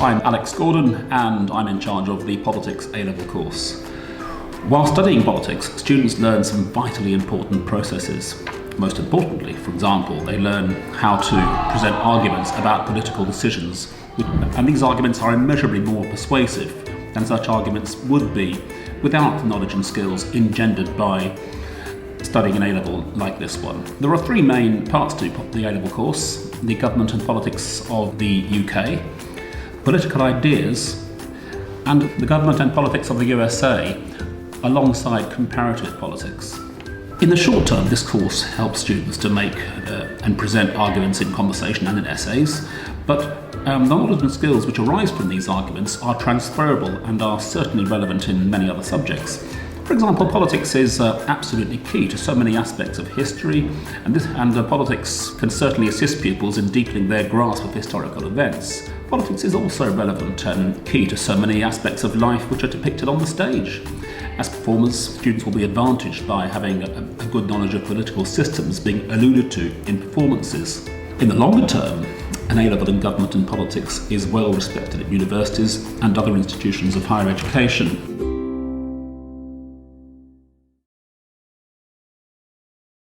I'm Alex Gordon and I'm in charge of the Politics A-Level course. While studying politics, students learn some vitally important processes. Most importantly, for example, they learn how to present arguments about political decisions, and these arguments are immeasurably more persuasive than such arguments would be without the knowledge and skills engendered by studying an A-level like this one. There are three main parts to the A-level course: the government and politics of the UK, political ideas, and the government and politics of the USA, alongside comparative politics. In the short term, this course helps students to make and present arguments in conversation and in essays, but the knowledge and skills which arise from these arguments are transferable and are certainly relevant in many other subjects. For example, politics is absolutely key to so many aspects of history, and politics can certainly assist pupils in deepening their grasp of historical events. Politics is also relevant and key to so many aspects of life which are depicted on the stage. As performers, students will be advantaged by having a good knowledge of political systems being alluded to in performances. In the longer term, an A-level in government and politics is well respected at universities and other institutions of higher education.